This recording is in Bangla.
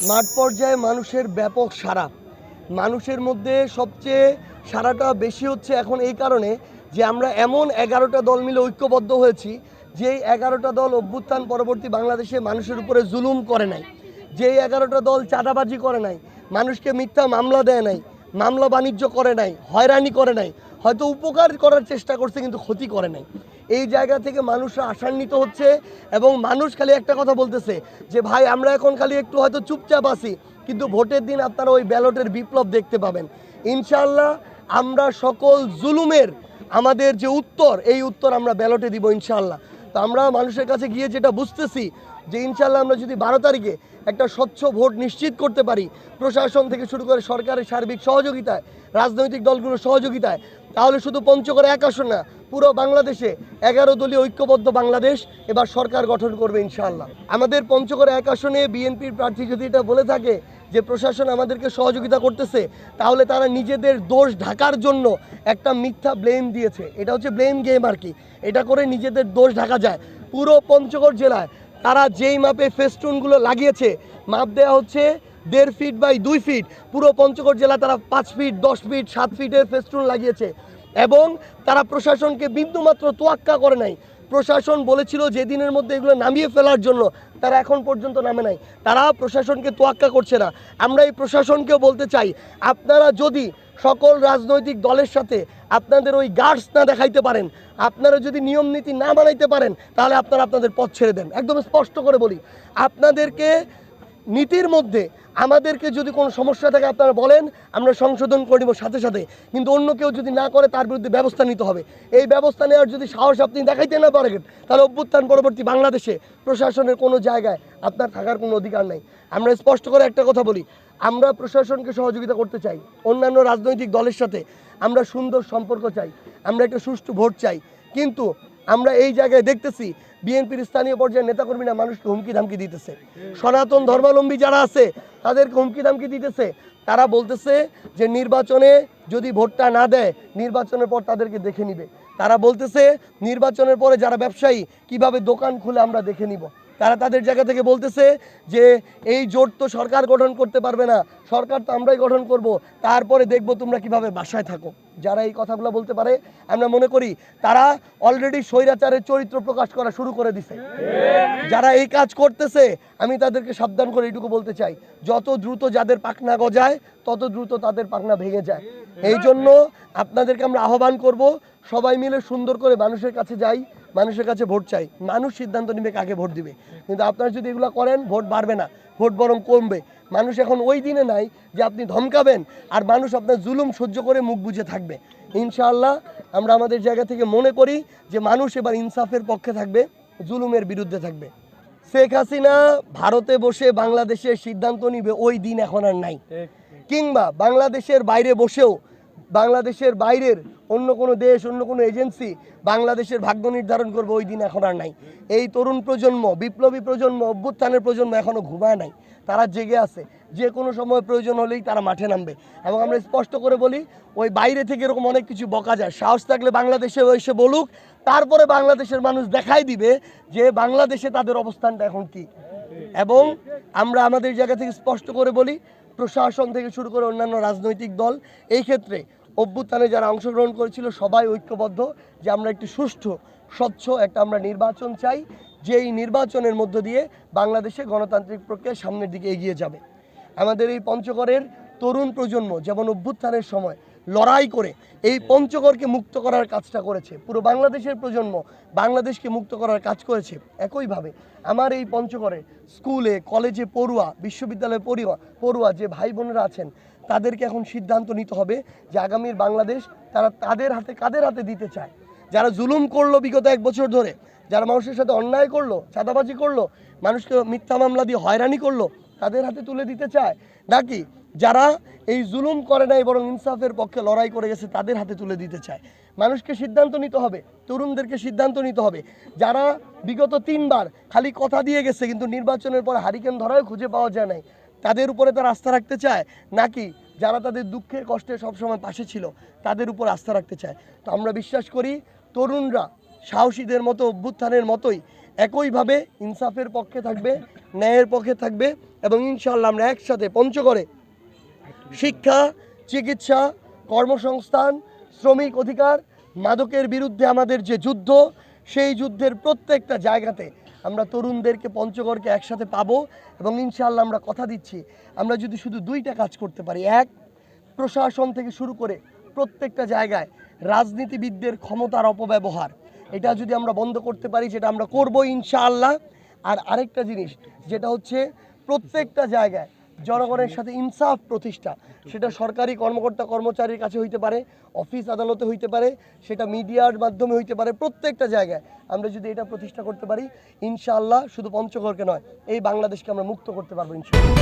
মাঠ পর্যায়ে মানুষের ব্যাপক সাড়া। মানুষের মধ্যে সবচেয়ে সাড়াটা বেশি হচ্ছে এখন এই কারণে যে আমরা এমন 11টা দল মিলে ঐক্যবদ্ধ হয়েছি, যেই 11টা দল অভ্যুত্থান পরবর্তী বাংলাদেশে মানুষের উপরে জুলুম করে নাই, যেই 11টা দল চাঁদাবাজি করে নাই, মানুষকে মিথ্যা মামলা দেয় নাই, মামলা বাণিজ্য করে নাই, হয়রানি করে নাই, হয়তো উপকার করার চেষ্টা করছে কিন্তু ক্ষতি করে নাই। এই জায়গা থেকে মানুষরা আশান্বিত হচ্ছে এবং মানুষ খালি একটা কথা বলতেছে যে ভাই আমরা এখন খালি একটু হয়তো চুপচাপ আছি, কিন্তু ভোটের দিন আপনারা ওই ব্যালটের বিপ্লব দেখতে পাবেন ইনশাআল্লাহ। আমরা সকল জুলুমের আমাদের যে উত্তর, এই উত্তর আমরা ব্যালটে দিব ইনশাআল্লাহ। তো আমরা মানুষের কাছে গিয়ে যেটা বুঝতেছি যে ইনশাআল্লাহ আমরা যদি 12 তারিখে একটা স্বচ্ছ ভোট নিশ্চিত করতে পারি, প্রশাসন থেকে শুরু করে সরকারের সার্বিক সহযোগিতায়, রাজনৈতিক দলগুলোর সহযোগিতায়, তাহলে শুধু পঞ্চগড়ে এক আসন না, পুরো বাংলাদেশে 11 দলীয় ঐক্যবদ্ধ বাংলাদেশ এবার সরকার গঠন করবে ইনশাআল্লাহ। আমাদের পঞ্চগড়ে এক আসনে বিএনপির প্রার্থী যদি এটা বলে থাকে যে প্রশাসন আমাদেরকে সহযোগিতা করতেছে, তাহলে তারা নিজেদের দোষ ঢাকার জন্য একটা মিথ্যা ব্লেম দিয়েছে। এটা হচ্ছে ব্লেম গেম আর কি, এটা করে নিজেদের দোষ ঢাকা যায়। পুরো পঞ্চগড় জেলায় তারা যেই মাপে ফেস্টুনগুলো লাগিয়েছে, মাপ দেওয়া হচ্ছে 1.5 ফিট বাই 2 ফিট, পুরো পঞ্চগড় জেলা তারা 5 ফিট 10 ফিট 7 ফিটের ফেস্টুন লাগিয়েছে এবং তারা প্রশাসনকে বিন্দুমাত্র তোয়াক্কা করে নাই। প্রশাসন বলেছিল যেদিনের মধ্যে এগুলো নামিয়ে ফেলার জন্য, তারা এখন পর্যন্ত নামে নাই, তারা প্রশাসনকে তোয়াক্কা করছে না। আমরা এই প্রশাসনকেও বলতে চাই, আপনারা যদি সকল রাজনৈতিক দলের সাথে আপনাদের ওই গার্ডস না দেখাইতে পারেন, আপনারা যদি নিয়ম নীতি না বানাইতে পারেন, তাহলে আপনারা আপনাদের পথ ছেড়ে দেন। একদম স্পষ্ট করে বলি, আপনাদেরকে নীতির মধ্যে আমাদেরকে যদি কোনো সমস্যা থাকে আপনারা বলেন, আমরা সংশোধন করে নেব সাথে সাথে, কিন্তু অন্য কেউ যদি না করে তার বিরুদ্ধে ব্যবস্থা নিতে হবে। এই ব্যবস্থা নেওয়ার যদি সাহস আপনি দেখাইতে না পারেন, তাহলে অভ্যুত্থান পরবর্তী বাংলাদেশে প্রশাসনের কোনো জায়গায় আপনার থাকার কোনো অধিকার নেই। আমরা স্পষ্ট করে একটা কথা বলি, আমরা প্রশাসনকে সহযোগিতা করতে চাই, অন্যান্য রাজনৈতিক দলের সাথে আমরা সুন্দর সম্পর্ক চাই, আমরা একটা সুষ্ঠু ভোট চাই, কিন্তু আমরা এই জায়গায় দেখতেছি বিএনপির স্থানীয় পর্যায়ের নেতাকর্মীরা মানুষকে হুমকি ধামকি দিতেছে। সনাতন ধর্মাবলম্বী যারা আছে তাদেরকে হুমকি ধামকি দিতেছে। তারা বলতেছে যে নির্বাচনে যদি ভোটটা না দেয়, নির্বাচনের পর তাদেরকে দেখে নিবে। তারা বলতেছে নির্বাচনের পরে যারা ব্যবসায়ী কিভাবে দোকান খুলে আমরা দেখে নিব। তারা তাদের জায়গা থেকে বলতেছে যে এই জোট তো সরকার গঠন করতে পারবে না, সরকার তো আমরাই গঠন করব, তারপরে দেখব তোমরা কিভাবে বাসায় থাকো। যারা এই কথাগুলো বলতে পারে, আমরা মনে করি তারা অলরেডি স্বৈরাচারের চরিত্র প্রকাশ করা শুরু করে দিছে। যারা এই কাজ করতেছে আমি তাদেরকে সাবধান করে এইটুকু বলতে চাই, যত দ্রুত যাদের পাখনা গজায় তত দ্রুত তাদের পাখনা ভেঙে যায়। এই জন্য আপনাদেরকে আমরা আহ্বান করব, সবাই মিলে সুন্দর করে মানুষের কাছে যাই, মানুষের কাছে ভোট চাই। মানুষ সিদ্ধান্ত নেবে কাকে ভোট দিবে, কিন্তু আপনারা যদি এগুলো করেন ভোট বাড়বে না, ভোট বরং কমবে। মানুষ এখন ওই দিনে নাই যে আপনি ধমকাবেন আর মানুষ আপনার জুলুম সহ্য করে মুখ বুজে থাকবে। ইনশাআল্লাহ আমরা আমাদের জায়গা থেকে মনে করি যে মানুষ এবার ইনসাফের পক্ষে থাকবে, জুলুমের বিরুদ্ধে থাকবে। শেখ হাসিনা ভারতে বসে বাংলাদেশের সিদ্ধান্ত নিবে ওই দিন এখন আর নাই, কিংবা বাংলাদেশের বাইরে বসেও বাংলাদেশের বাইরের অন্য কোনো দেশ, অন্য কোনো এজেন্সি বাংলাদেশের ভাগ্য নির্ধারণ করবে ওই দিন এখন আর নাই। এই তরুণ প্রজন্ম, বিপ্লবী প্রজন্ম, অভ্যুত্থানের প্রজন্ম এখনও ঘুমায় নাই, তারা জেগে আছে। যে কোনো সময় প্রয়োজন হলেই তারা মাঠে নামবে। এবং আমরা স্পষ্ট করে বলি, ওই বাইরে থেকে এরকম অনেক কিছু বকা যায়, সাহস থাকলে বাংলাদেশে এসে বলুক, তারপরে বাংলাদেশের মানুষ দেখাই দিবে যে বাংলাদেশে তাদের অবস্থানটা এখন কী। এবং আমরা আমাদের জায়গা থেকে স্পষ্ট করে বলি, প্রশাসন থেকে শুরু করে অন্যান্য রাজনৈতিক দল এই ক্ষেত্রে অভ্যুত্থানে যারা অংশগ্রহণ করেছিল সবাই ঐক্যবদ্ধ যে আমরা একটি সুষ্ঠু স্বচ্ছ একটা আমরা নির্বাচন চাই, যেই নির্বাচনের মধ্য দিয়ে বাংলাদেশে গণতান্ত্রিক প্রক্রিয়া সামনের দিকে এগিয়ে যাবে। আমাদের এই পঞ্চগড়ের তরুণ প্রজন্ম যেমন অভ্যুত্থানের সময় লড়াই করে এই পঞ্চগড়কে মুক্ত করার কাজটা করেছে, পুরো বাংলাদেশের প্রজন্ম বাংলাদেশকে মুক্ত করার কাজ করেছে। একইভাবে আমার এই পঞ্চগড়ে স্কুলে কলেজে পড়ুয়া, বিশ্ববিদ্যালয়ে পড়ুয়া যে ভাই বোনেরা আছেন, তাদেরকে এখন সিদ্ধান্ত নিতে হবে যে আগামীর বাংলাদেশ তারা তাদের হাতে কাদের হাতে দিতে চায়। যারা জুলুম করলো বিগত 1 বছর ধরে, যারা মানুষের সাথে অন্যায় করলো, চাঁদাবাজি করলো, মানুষকে মিথ্যা মামলা দিয়ে হয়রানি করলো, তাদের হাতে তুলে দিতে চায়, নাকি যারা এই জুলুম করে নাই বরং ইনসাফের পক্ষে লড়াই করে গেছে তাদের হাতে তুলে দিতে চায়। মানুষকে সিদ্ধান্ত নিতে হবে, তরুণদেরকে সিদ্ধান্ত নিতে হবে। যারা বিগত 3 বার খালি কথা দিয়ে গেছে কিন্তু নির্বাচনের পর হারিকেন ধরাও খুঁজে পাওয়া যায় নাই, তাদের উপরে তারা আস্থা রাখতে চায়, নাকি যারা তাদের দুঃখে কষ্টে সবসময় পাশে ছিল তাদের উপর আস্থা রাখতে চায়। তো আমরা বিশ্বাস করি তরুণরা সাহসীদের মতো, অভ্যুত্থানের মতোই একইভাবে ইনসাফের পক্ষে থাকবে, ন্যায়ের পক্ষে থাকবে এবং ইনশাআল্লাহ আমরা একসাথে পঞ্চগড়ে শিক্ষা, চিকিৎসা, কর্মসংস্থান, শ্রমিক অধিকার, মাদকের বিরুদ্ধে আমাদের যে যুদ্ধ, সেই যুদ্ধের প্রত্যেকটা জায়গাতে আমরা তরুণদেরকে পঞ্চগড়কে একসাথে পাবো এবং ইনশাআল্লাহ আমরা কথা দিচ্ছি আমরা যদি শুধু দুইটা কাজ করতে পারি, এক, প্রশাসন থেকে শুরু করে প্রত্যেকটা জায়গায় রাজনীতিবিদদের ক্ষমতার অপব্যবহার এটা যদি আমরা বন্ধ করতে পারি, যেটা আমরা করবো ইনশাআল্লাহ। আর আরেকটা জিনিস যেটা হচ্ছে প্রত্যেকটা জায়গায় জনগণের সাথে ইনসাফ প্রতিষ্ঠা, সেটা সরকারি কর্মকর্তা কর্মচারীর কাছে হইতে পারে, অফিস আদালতে হইতে পারে, সেটা মিডিয়ার মাধ্যমে হইতে পারে, প্রত্যেকটা জায়গায় আমরা যদি এটা প্রতিষ্ঠা করতে পারি ইনশাআল্লাহ শুধু পঞ্চগড়কে নয় এই বাংলাদেশকে আমরা মুক্ত করতে পারবো ইনশাআল্লাহ।